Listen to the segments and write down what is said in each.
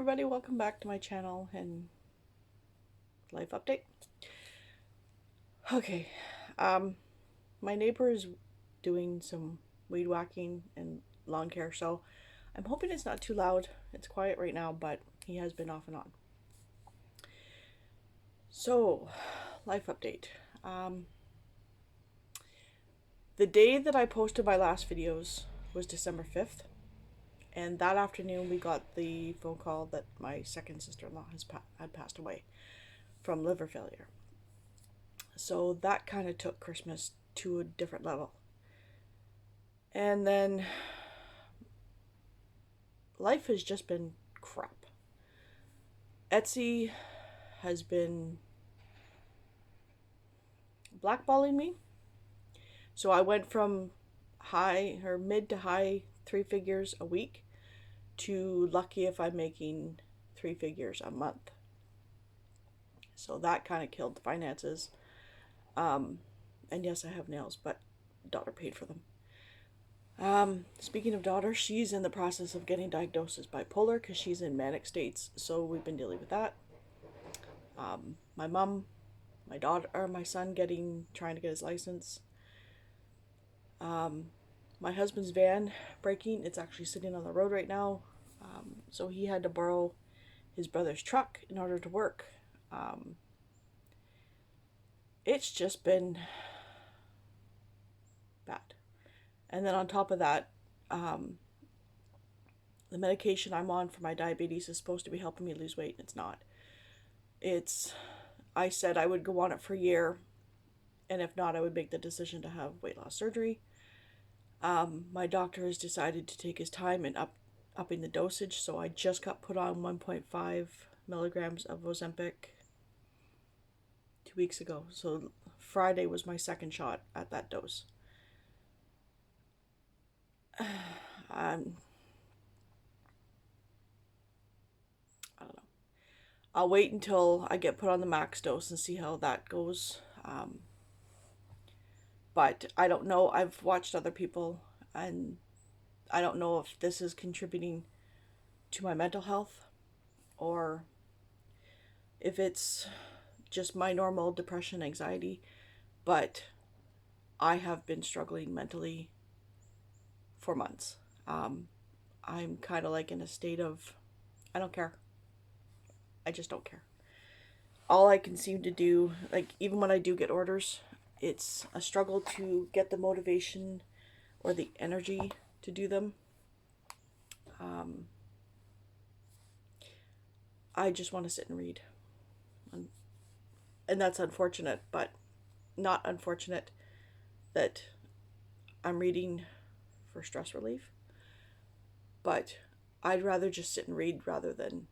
everybody, welcome back to my channel and life update. Okay, my neighbor is doing some weed whacking and lawn care, so I'm hoping it's not too loud. It's quiet right now, but he has been off and on. So, life update. The day that I posted my last videos was December 5th, and that afternoon we got the phone call that my second sister-in-law had passed away from liver failure. So that kind of took Christmas to a different level. And then life has just been crap. Etsy has been blackballing me. So I went from mid to high three figures a week to lucky if I'm making three figures a month. So that kind of killed the finances. And yes, I have nails, but daughter paid for them. Speaking of daughter, she's in the process of getting diagnosed as bipolar because she's in manic states, so we've been dealing with that. My mom, my daughter, or my son trying to get his license. My husband's van breaking. It's actually sitting on the road right now. So he had to borrow his brother's truck in order to work. It's just been bad. And then on top of that, the medication I'm on for my diabetes is supposed to be helping me lose weight, and it's not. I said I would go on it for a year, and if not, I would make the decision to have weight loss surgery. My doctor has decided to take his time in upping the dosage, so I just got put on 1.5 milligrams of Ozempic 2 weeks ago. So Friday was my second shot at that dose. I don't know. I'll wait until I get put on the max dose and see how that goes. But I don't know. I've watched other people, and I don't know if this is contributing to my mental health or if it's just my normal depression, anxiety. But I have been struggling mentally for months. I'm kind of like in a state of, I don't care. I just don't care. All I can seem to do, like even when I do get orders, it's a struggle to get the motivation or the energy to do them. I just want to sit and read. And that's unfortunate, but not unfortunate that I'm reading for stress relief. But I'd rather just sit and read rather than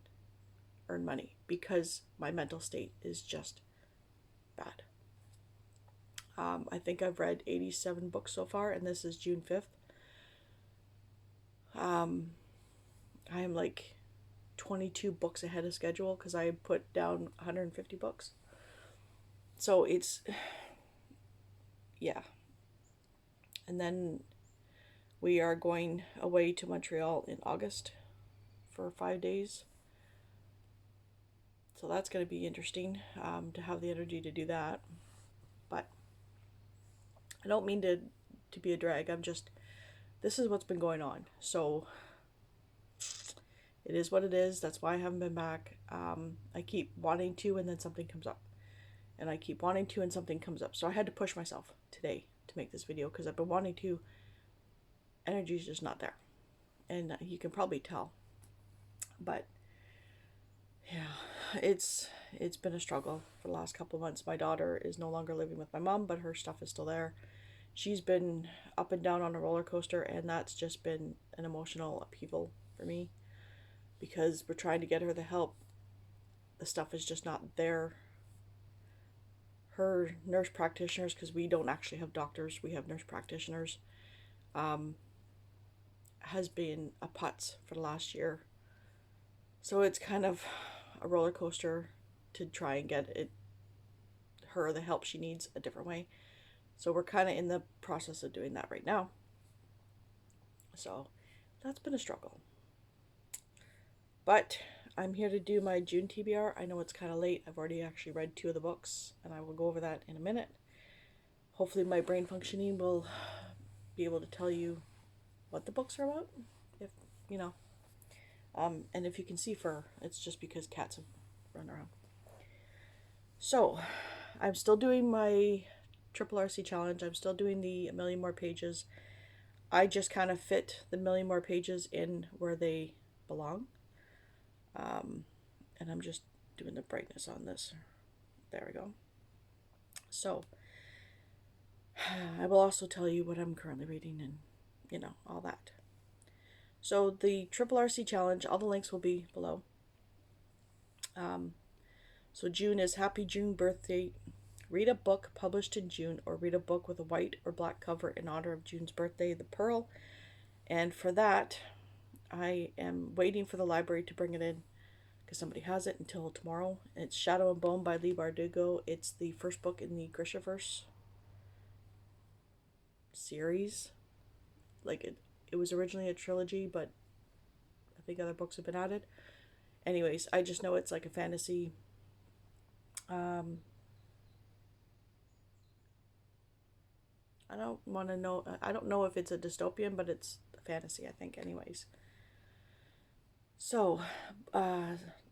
earn money because my mental state is just bad. I think I've read 87 books so far, and this is June 5th. I am like 22 books ahead of schedule because I put down 150 books. So it's, yeah. And then we are going away to Montreal in August for 5 days. So that's going to be interesting to have the energy to do that. But I don't mean to be a drag. This is what's been going on. So it is what it is. That's why I haven't been back. I keep wanting to, and then something comes up. And I keep wanting to, and something comes up. So I had to push myself today to make this video because I've been wanting to. Energy's just not there. And you can probably tell. But yeah, it's been a struggle for the last couple of months. My daughter is no longer living with my mom, but her stuff is still there. She's been up and down on a roller coaster, and that's just been an emotional upheaval for me because we're trying to get her the help. The stuff is just not there. Her nurse practitioners, because we don't actually have doctors, we have nurse practitioners, has been a putz for the last year. So it's kind of a roller coaster to try and get her the help she needs a different way. So we're kind of in the process of doing that right now. So that's been a struggle. But I'm here to do my June TBR. I know it's kind of late. I've already actually read 2 of the books, and I will go over that in a minute. Hopefully my brain functioning will be able to tell you what the books are about. If, you know, and if you can see fur, it's just because cats have run around. So, I'm still doing my Triple RC challenge. I'm still doing the A Million More Pages. I just kind of fit the million more pages in where they belong. And I'm just doing the brightness on this. There we go. So, I will also tell you what I'm currently reading and, all that. So, the Triple RC challenge, all the links will be below. So, June is Happy June Birthday. Read a book published in June, or read a book with a white or black cover in honor of June's birthday, the Pearl. And for that, I am waiting for the library to bring it in because somebody has it until tomorrow. It's Shadow and Bone by Leigh Bardugo. It's the first book in the Grishaverse series. Like it was originally a trilogy, but I think other books have been added. Anyways, I just know it's like a fantasy. I don't want to know. I don't know if it's a dystopian, but it's a fantasy, I think. Anyways. So,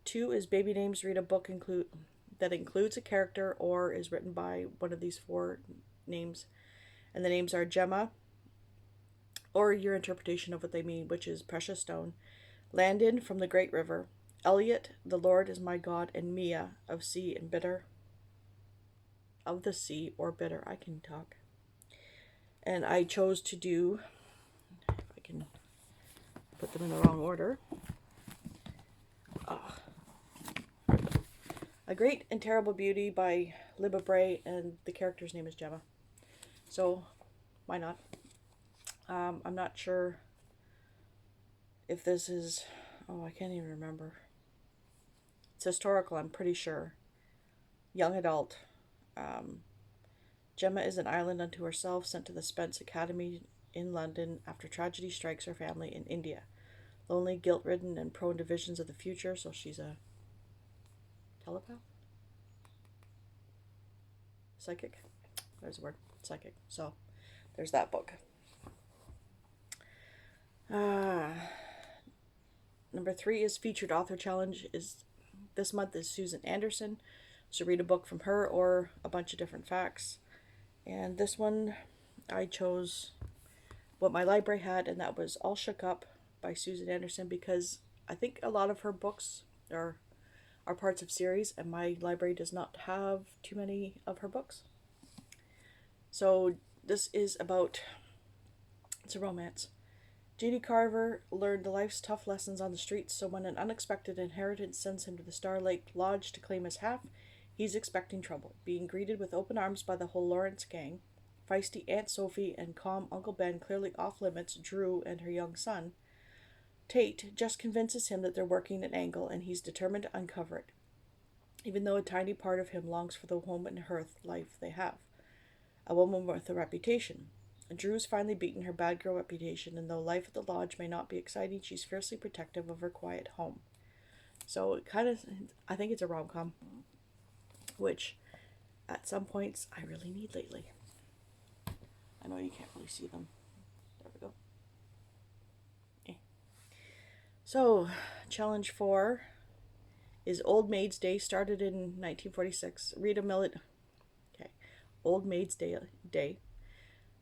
2 is Baby Names. Read a book that includes a character or is written by one of these 4 names. And the names are Gemma, or your interpretation of what they mean, which is Precious Stone, Landon from the Great River, Elliot, the Lord is my God, and Mia of Sea and Bitter. Of the Sea or Bitter. I can talk. And I chose to do, if I can put them in the wrong order. A Great and Terrible Beauty by Libba Bray, and the character's name is Gemma. So, why not? I'm not sure if this is... Oh, I can't even remember. It's historical, I'm pretty sure. Young adult. Gemma is an island unto herself, sent to the Spence Academy in London after tragedy strikes her family in India. Lonely, guilt-ridden, and prone to visions of the future, so she's a telepath? Psychic? There's a word. Psychic. So, there's that book. Number 3 is Featured Author Challenge. This month is Susan Anderson. So read a book from her or a bunch of different facts. And this one, I chose what my library had, and that was All Shook Up by Susan Anderson, because I think a lot of her books are parts of series, and my library does not have too many of her books. So this is about, it's a romance. J.D. Carver learned life's tough lessons on the streets, so when an unexpected inheritance sends him to the Star Lake Lodge to claim his half, he's expecting trouble, being greeted with open arms by the whole Lawrence gang. Feisty Aunt Sophie and calm Uncle Ben clearly off limits Drew and her young son. Tate just convinces him that they're working an angle, and he's determined to uncover it, even though a tiny part of him longs for the home and hearth life they have. A woman with a reputation. Drew's finally beaten her bad girl reputation, and though life at the lodge may not be exciting, she's fiercely protective of her quiet home. So it kind of, I think it's a rom-com, which at some points I really need lately. I know you can't really see them. There we go. So, challenge 4 is Old Maid's Day, started in 1946. Old Maid's Day.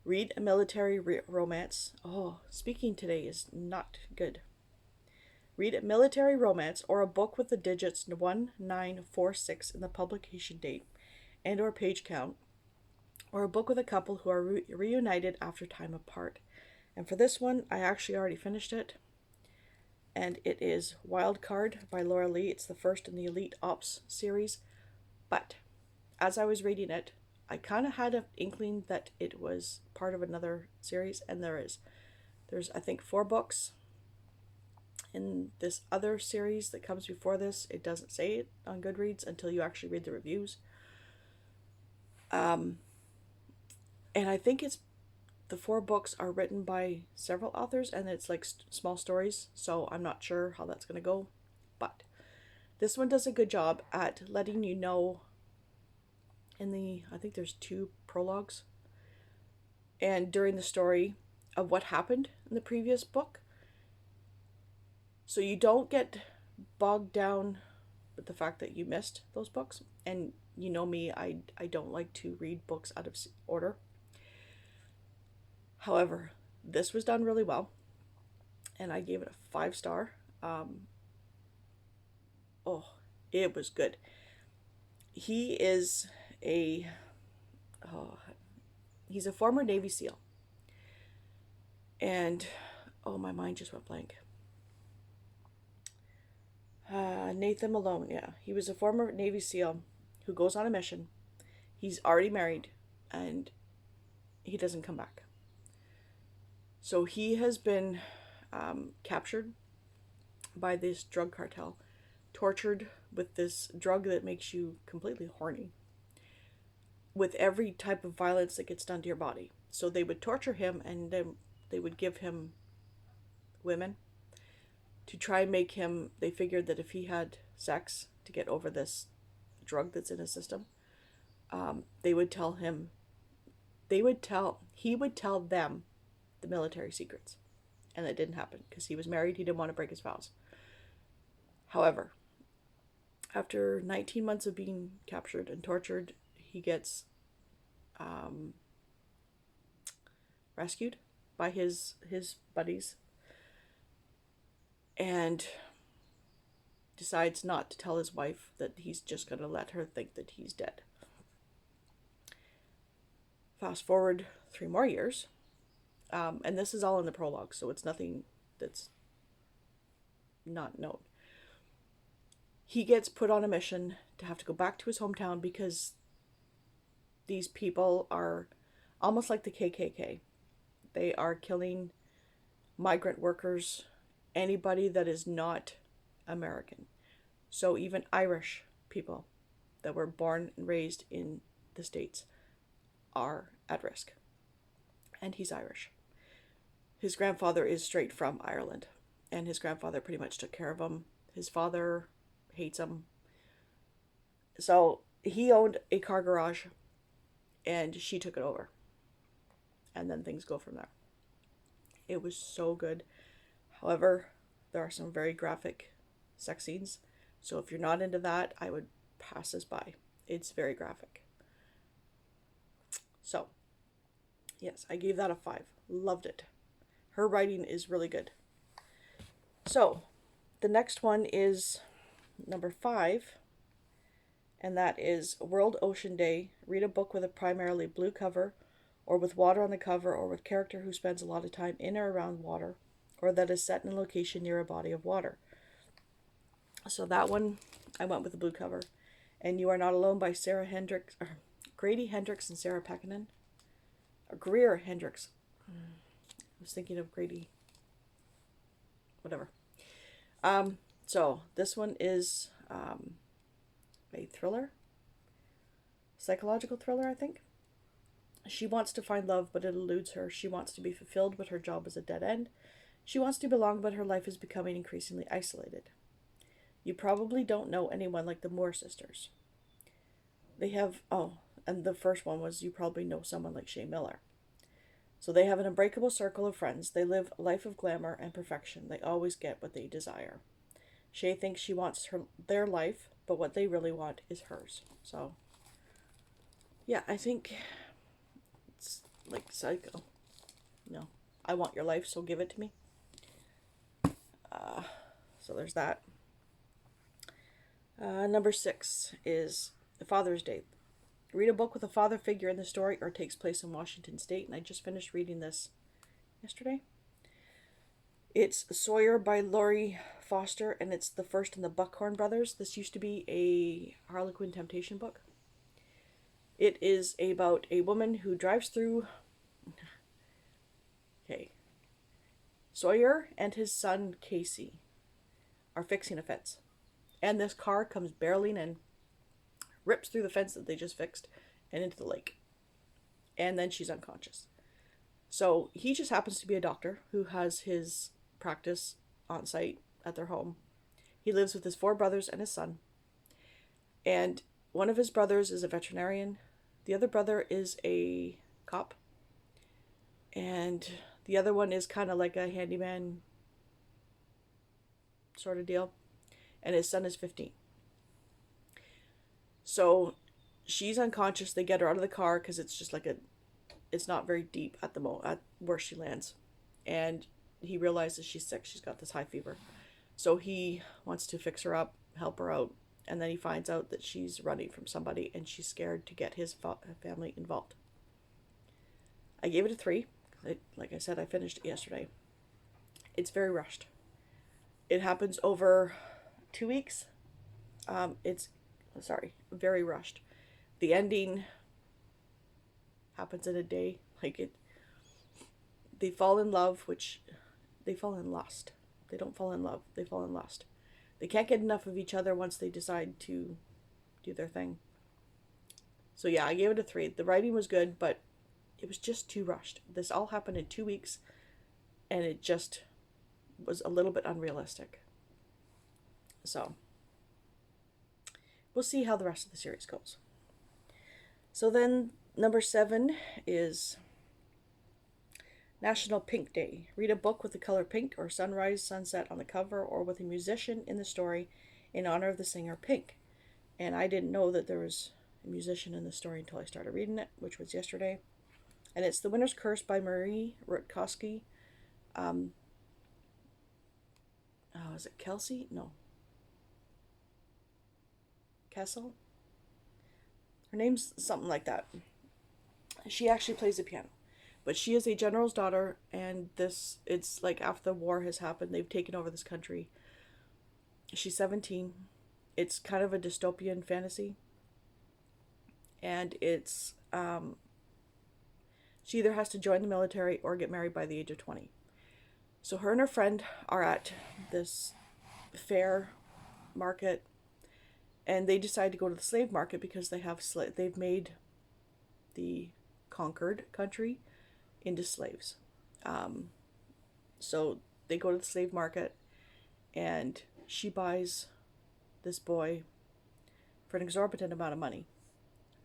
Read a military romance. Oh, speaking today is not good. Read a military romance or a book with the digits 1946 in the publication date and or page count, or a book with a couple who are reunited after time apart. And for this one, I actually already finished it. And it is Wild Card by Laura Lee. It's the first in the Elite Ops series. But as I was reading it, I kind of had an inkling that it was part of another series, and there's I think 4 books in this other series that comes before this. It doesn't say it on Goodreads until you actually read the reviews. And I think the 4 books are written by several authors, and it's like small stories, so I'm not sure how that's going to go. But This one does a good job at letting you know I think there's 2 prologues, and during the story of what happened in the previous book. So you don't get bogged down with the fact that you missed those books. And you know me, I don't like to read books out of order. However, this was done really well, and I gave it a 5-star. Oh, it was good. He is a oh, he's a former Navy SEAL, and oh, my mind just went blank. Nathan Malone, yeah, he was a former Navy SEAL who goes on a mission. He's already married, and he doesn't come back. So he has been captured by this drug cartel, tortured with this drug that makes you completely horny, with every type of violence that gets done to your body. So they would torture him, and then they would give him women to try and make him, they figured that if he had sex to get over this drug that's in his system, he would tell them the military secrets. And that didn't happen because he was married. He didn't want to break his vows. However, after 19 months of being captured and tortured, he gets rescued by his buddies, and decides not to tell his wife that he's just going to let her think that he's dead. Fast forward 3 more years, and this is all in the prologue, so it's nothing that's not known. He gets put on a mission to have to go back to his hometown because these people are almost like the KKK. They are killing migrant workers, anybody that is not American. So even Irish people that were born and raised in the States are at risk. And he's Irish. His grandfather is straight from Ireland, and his grandfather pretty much took care of him. His father hates him. So he owned a car garage, and she took it over. And then things go from there. It was so good. However, there are some very graphic sex scenes. So if you're not into that, I would pass this by. It's very graphic. So, yes, I gave that a 5. Loved it. Her writing is really good. So, the next one is number 5, and that is World Ocean Day. Read a book with a primarily blue cover, or with water on the cover, or with character who spends a lot of time in or around water, or that is set in a location near a body of water. So that one, I went with the blue cover. And You Are Not Alone by Grady Hendrix and Sarah Pekkanen. Or Greer Hendricks. I was thinking of Grady. Whatever. So this one is a thriller. Psychological thriller, I think. She wants to find love, but it eludes her. She wants to be fulfilled, but her job is a dead end. She wants to belong, but her life is becoming increasingly isolated. You probably don't know anyone like the Moore sisters. They have, and the first one was you probably know someone like Shay Miller. So they have an unbreakable circle of friends. They live a life of glamour and perfection. They always get what they desire. Shay thinks she wants their life, but what they really want is hers. So, yeah, I think it's like Psycho. No, I want your life, so give it to me. So there's that. Number 6 is Father's Day. Read a book with a father figure in the story or takes place in Washington State. And I just finished reading this yesterday. It's Sawyer by Laurie Foster, and it's the first in the Buckhorn Brothers. This used to be a Harlequin Temptation book. It is about a woman who drives through... Okay. Sawyer and his son Casey are fixing a fence. And this car comes barreling in, rips through the fence that they just fixed, and into the lake. And then she's unconscious. So he just happens to be a doctor who has his practice on site at their home. He lives with his 4 brothers and his son. And one of his brothers is a veterinarian. The other brother is a cop. And the other one is kind of like a handyman sort of deal. And his son is 15. So she's unconscious. They get her out of the car because it's just like it's not very deep at where she lands. And he realizes she's sick. She's got this high fever. So he wants to fix her up, help her out. And then he finds out that she's running from somebody and she's scared to get his family involved. I gave it a 3. Like I said, I finished it yesterday. It's very rushed. It happens over 2 weeks. It's very rushed. The ending happens in a day. They fall in love, they fall in lust. They don't fall in love, they fall in lust. They can't get enough of each other once they decide to do their thing. So yeah, I gave it a 3. The writing was good, but it was just too rushed. This all happened in 2 weeks, and it just was a little bit unrealistic. So we'll see how the rest of the series goes. So then number 7 is National Pink Day. Read a book with the color pink or sunrise, sunset on the cover, or with a musician in the story in honor of the singer Pink. And I didn't know that there was a musician in the story until I started reading it, which was yesterday. And it's The Winter's Curse by Marie Rutkowski. Is it Kelsey? No. Kessel? Her name's something like that. She actually plays the piano. But she is a general's daughter, and it's like after the war has happened, they've taken over this country. She's 17. It's kind of a dystopian fantasy. And it's, she either has to join the military or get married by the age of 20. So her and her friend are at this fair market, and they decide to go to the slave market because they've made the conquered country into slaves. So they go to the slave market, and she buys this boy for an exorbitant amount of money.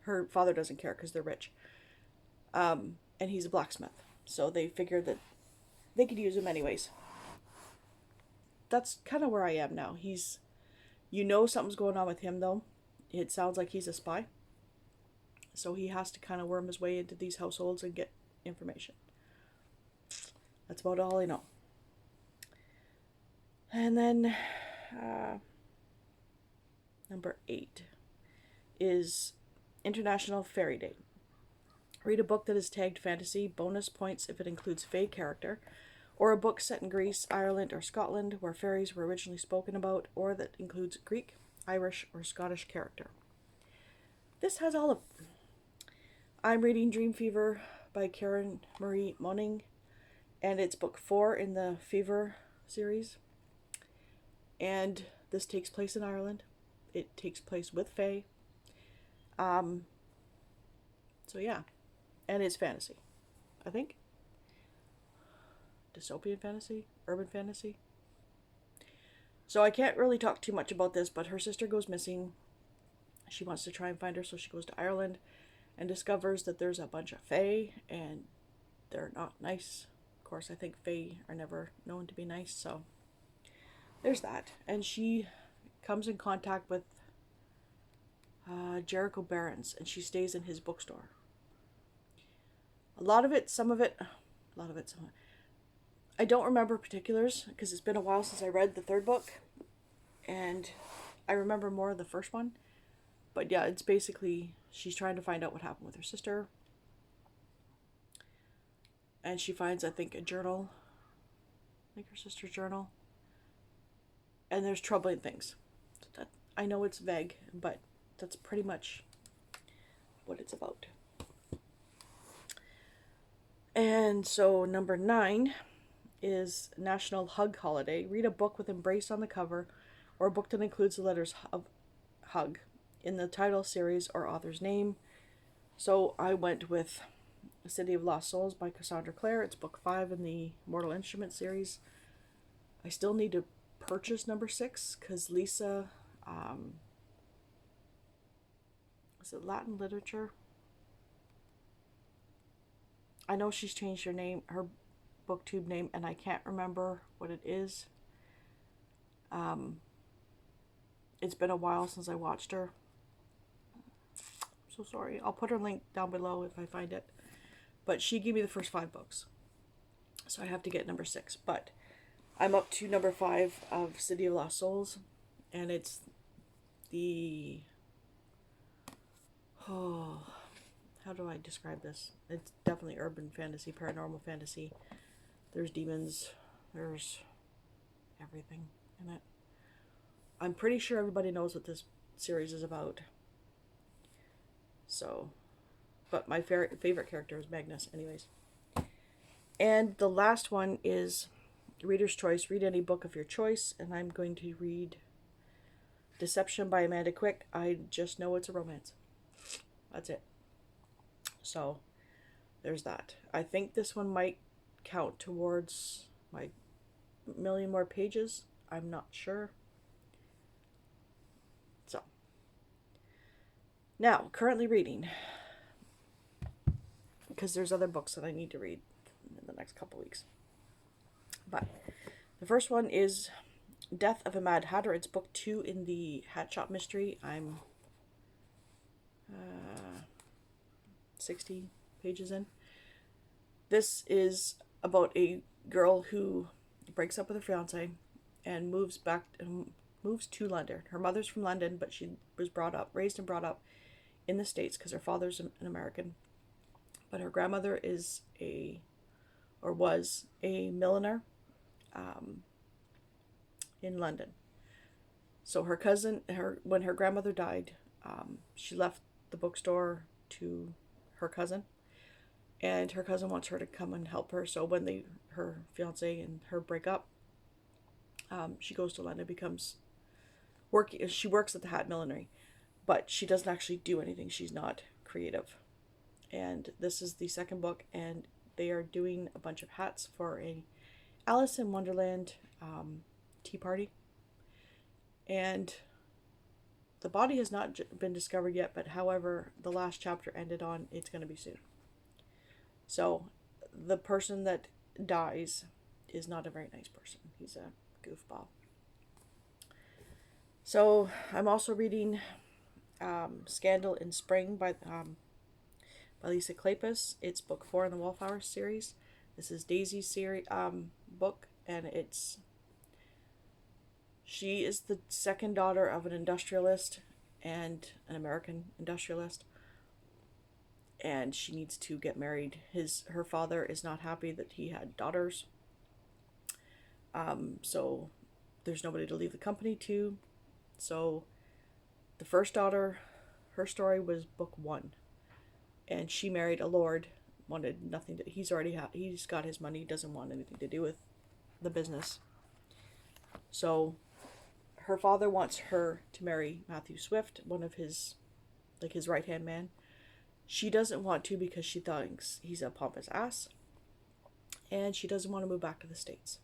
Her father doesn't care because they're rich. And he's a blacksmith. So they figured that they could use him anyways. That's kind of where I am now. Something's going on with him though. It sounds like he's a spy. So he has to kind of worm his way into these households and get information. That's about all I know. And then number 8 is International Fairy Day. Read a book that is tagged fantasy, bonus points if it includes fae character, or a book set in Greece, Ireland, or Scotland where fairies were originally spoken about, or that includes Greek, Irish, or Scottish character. This has all of them. I'm reading Dream Fever by Karen Marie Moning, and it's book 4 in the Fever series. And this takes place in Ireland. It takes place with fae. So yeah. And it's fantasy, I think. Dystopian fantasy? Urban fantasy? So I can't really talk too much about this, but her sister goes missing. She wants to try and find her, so she goes to Ireland and discovers that there's a bunch of fae, and they're not nice. Of course, I think fae are never known to be nice, so there's that. And she comes in contact with Jericho Barons, and she stays in his bookstore. Some of it. I don't remember particulars because it's been a while since I read the 3rd book, and I remember more of the first one. But yeah, it's basically she's trying to find out what happened with her sister, and she finds, I think, a journal, like her sister's journal, and there's troubling things. I know it's vague, but that's pretty much what it's about. And so number 9 is National Hug Holiday. Read a book with embrace on the cover, or a book that includes the letters of hug in the title, series, or author's name. So I went with The City of Lost Souls by Cassandra Clare. It's book 5 in the Mortal Instruments series. I still need to purchase number 6 because Lisa, is it Latin literature? I know she's changed her name, her booktube name, and I can't remember what it is. It's been a while since I watched her. I'm so sorry. I'll put her link down below if I find it. But she gave me the first 5 books. So I have to get number 6. But I'm up to number 5 of City of Lost Souls. And it's the... Oh, how do I describe this? It's definitely urban fantasy, paranormal fantasy. There's demons. There's everything in it. I'm pretty sure everybody knows what this series is about. So, but my favorite character is Magnus anyways. And the last one is Reader's Choice. Read any book of your choice. And I'm going to read Deception by Amanda Quick. I just know it's a romance. That's it. So, there's that. I think this one might count towards my million more pages. I'm not sure. So, now, currently reading, because there's other books that I need to read in the next couple weeks. But the first one is Death of a Mad Hatter. It's book 2 in the Hat Shop mystery. I'm 60 pages in. This is about a girl who breaks up with her fiance and moves to London. Her mother's from London, but she was raised and brought up in the States because her father's an American. But her grandmother was a milliner in London. So her cousin, when her grandmother died, she left the bookstore to her cousin, and her cousin wants her to come and help her. So when her fiance and her break up, she goes to London, she works at the hat millinery, but she doesn't actually do anything. She's not creative. And this is the second book, and they are doing a bunch of hats for a Alice in Wonderland tea party. And the body has not been discovered yet, but however, the last chapter ended on it's going to be soon. So the person that dies is not a very nice person. He's a goofball. So I'm also reading Scandal in Spring by Lisa Kleypas. It's book 4 in the Wallflower series. This is Daisy's series book, and she is the second daughter of an industrialist and an American industrialist, and she needs to get married. Her father is not happy that he had daughters, so there's nobody to leave the company to. So the first daughter, her story was book 1, and she married a lord. Wanted nothing to. He's got his money. Doesn't want anything to do with the business. So her father wants her to marry Matthew Swift, one of his right-hand man. She doesn't want to because she thinks he's a pompous ass, and she doesn't want to move back to the States.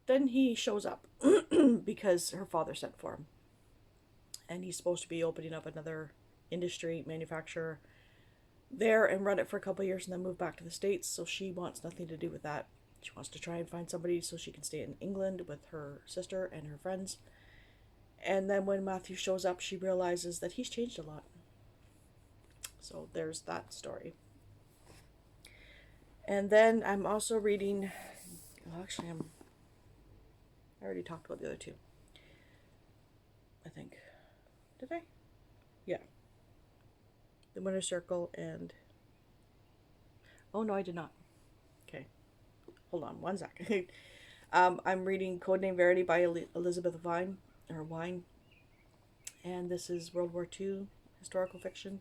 Then he shows up because her father sent for him, and he's supposed to be opening up another industry manufacturer there and run it for a couple of years and then move back to the States. So she wants nothing to do with that. She wants to try and find somebody so she can stay in England with her sister and her friends. And then when Matthew shows up, she realizes that he's changed a lot. So there's that story. And then I'm also reading, I already talked about the other 2. I think. Did I? Yeah. The Winter Circle and... Oh, no, I did not. Okay. Hold on one second. I'm reading Codename Verity by Elizabeth Wine. And this is World War II historical fiction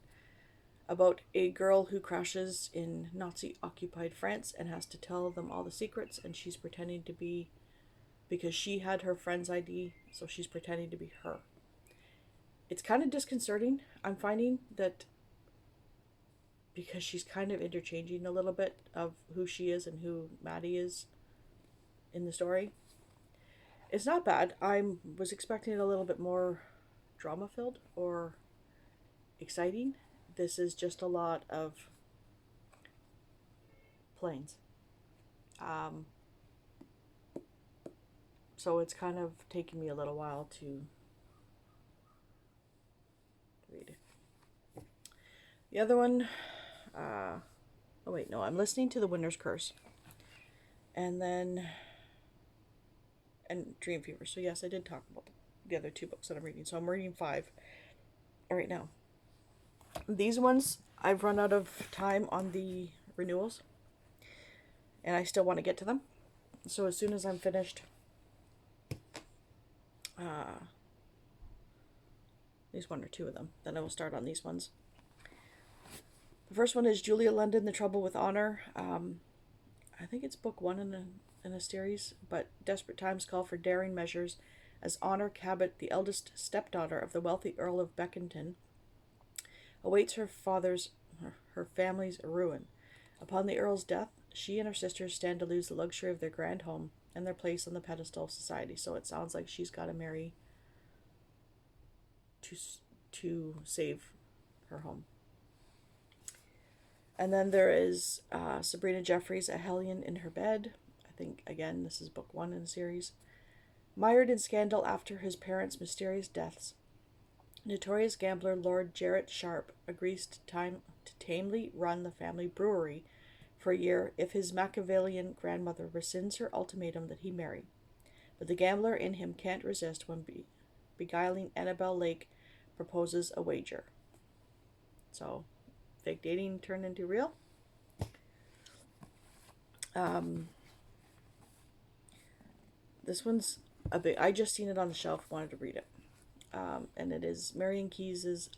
about a girl who crashes in Nazi-occupied France and has to tell them all the secrets, and she's pretending to be... because she had her friend's ID, so she's pretending to be her. It's kind of disconcerting. I'm finding that because she's kind of interchanging a little bit of who she is and who Maddie is in the story. It's not bad. I was expecting it a little bit more drama filled or exciting. This is just a lot of planes. Um, so it's kind of taking me a little while to read. The other one, oh wait, no, I'm listening to The Winter's Curse. And then, and Dream Fever. So yes, I did talk about the other two books that I'm reading. So I'm reading 5 right now. These ones, I've run out of time on the renewals. And I still want to get to them. So as soon as I'm finished, at least 1 or 2 of them, then I will start on these ones. The first one is Julia London, The Trouble with Honor. I think it's book 1 in a series, but desperate times call for daring measures as Honor Cabot, the eldest stepdaughter of the wealthy Earl of Beckington, awaits her family's ruin. Upon the Earl's death, she and her sisters stand to lose the luxury of their grand home and their place on the pedestal of society. So it sounds like she's got to marry to save her home. And then there is Sabrina Jeffries, A Hellion in Her Bed. I think, again, this is book 1 in the series. Mired in scandal after his parents' mysterious deaths, notorious gambler Lord Jarrett Sharp agrees to tamely run the family brewery for a year if his Machiavellian grandmother rescinds her ultimatum that he marry. But the gambler in him can't resist when beguiling Annabelle Lake proposes a wager. So, fake dating turned into real. This one's a bit. I just seen it on the shelf, wanted to read it. And it is Marian Keyes'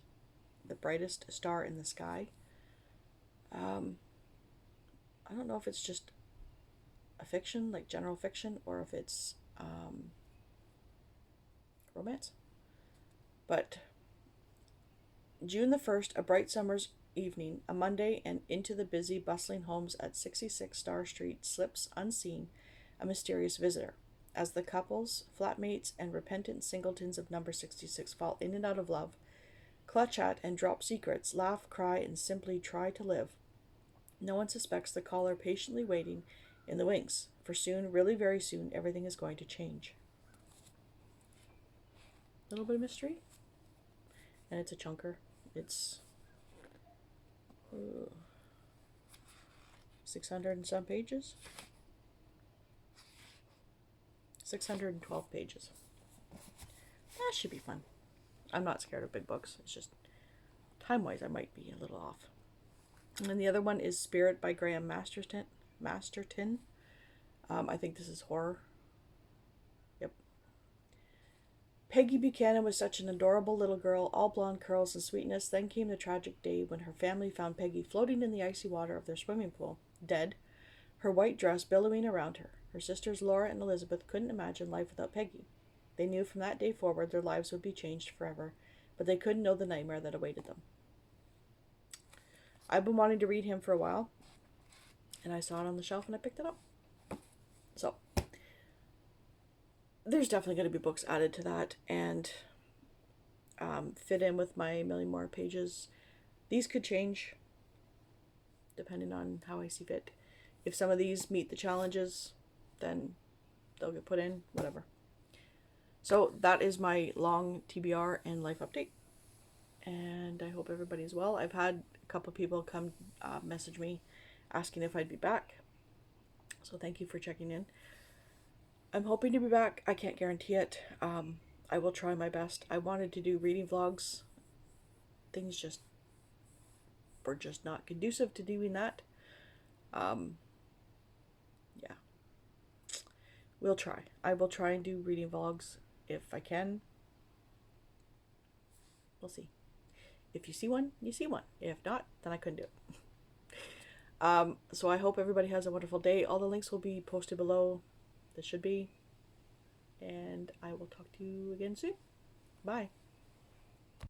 The Brightest Star in the Sky. I don't know if it's just a fiction, like general fiction, or if it's romance. But June the 1st, a bright summer's evening, a Monday, and into the busy, bustling homes at 66 Star Street slips, unseen, a mysterious visitor. As the couples, flatmates, and repentant singletons of number 66 fall in and out of love, clutch at and drop secrets, laugh, cry, and simply try to live, no one suspects the caller patiently waiting in the wings, for soon, really very soon, everything is going to change. A little bit of mystery. And it's a chunker. It's 600 and some pages. 612 pages. That should be fun. I'm not scared of big books. It's just time-wise I might be a little off. And then the other one is Spirit by Graham Masterton. I think this is horror. Yep. Peggy Buchanan was such an adorable little girl, all blonde curls and sweetness. Then came the tragic day when her family found Peggy floating in the icy water of their swimming pool, dead, her white dress billowing around her. Her sisters Laura and Elizabeth couldn't imagine life without Peggy. They knew from that day forward their lives would be changed forever, but they couldn't know the nightmare that awaited them. I've been wanting to read him for a while, and I saw it on the shelf and I picked it up. So, there's definitely going to be books added to that and fit in with my million more pages. These could change depending on how I see fit. If some of these meet the challenges, then they'll get put in, whatever. So that is my long TBR and life update. And I hope everybody's well. I've had a couple of people come message me asking if I'd be back. So thank you for checking in. I'm hoping to be back. I can't guarantee it. I will try my best. I wanted to do reading vlogs. Things were just not conducive to doing that. Yeah. We'll try. I will try and do reading vlogs if I can. We'll see. If you see one, you see one. If not, then I couldn't do it. So I hope everybody has a wonderful day. All the links will be posted below. This should be. And I will talk to you again soon. Bye.